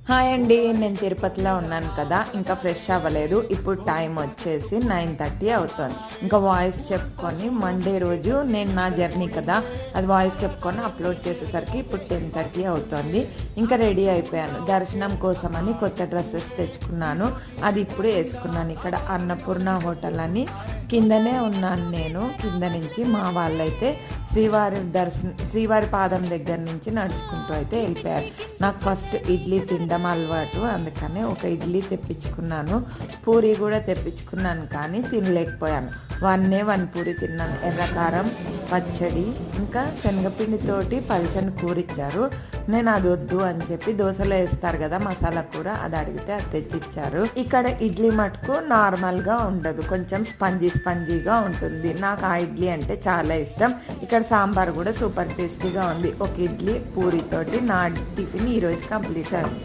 Hi అండి, నేను తిరుపతిలో ఉన్నాను కదా, ఇంకా ఫ్రెష్ అవ్వలేదు. ఇప్పుడు టైం వచ్చేసి 9:30 అవుతుంది. ఇంకా వాయిస్ చెప్పుకొని మండే రోజు నేను నా జర్నీ కదా, అది వాయిస్ చెప్పుకొని అప్లోడ్ చేసేసరికి ఇప్పుడు 10:30 అవుతుంది. ఇంకా రెడీ అయిపోయాను. దర్శనం కోసమని కొత్త డ్రెస్సెస్ తెచ్చుకున్నాను, అది ఇప్పుడు వేసుకున్నాను. ఇక్కడ అన్నపూర్ణ హోటల్ అని కిందనే ఉన్నాను నేను. కింద నుంచి మా వాళ్ళైతే శ్రీవారి పాదం దగ్గర నుంచి నడుచుకుంటూ అయితే వెళ్ళిపోయారు. నాకు ఫస్ట్ ఇడ్లీ తినడం అలవాటు, అందుకని ఒక ఇడ్లీ తెప్పించుకున్నాను. పూరి కూడా తెప్పించుకున్నాను, కానీ తినలేకపోయాను. వన్ పూరి తిన్నాను. ఎర్రకారం పచ్చడి ఇంకా శనగపిండితోటి పల్చని కూర ఇచ్చారు. నేను అది వద్దు అని చెప్పి దోశలో వేస్తారు కదా మసాలా కూర, అది అడిగితే అది తెచ్చిచ్చారు. ఇక్కడ ఇడ్లీ మటుకు నార్మల్గా ఉండదు, కొంచెం స్పంజీగా ఉంటుంది. నాకు ఆ ఇడ్లీ అంటే చాలా ఇష్టం. ఇక్కడ సాంబార్ కూడా సూపర్ టేస్టీగా ఉంది. ఒక ఇడ్లీ పూరితోటి నా టిఫిన్ ఈరోజు కంప్లీట్ అయింది.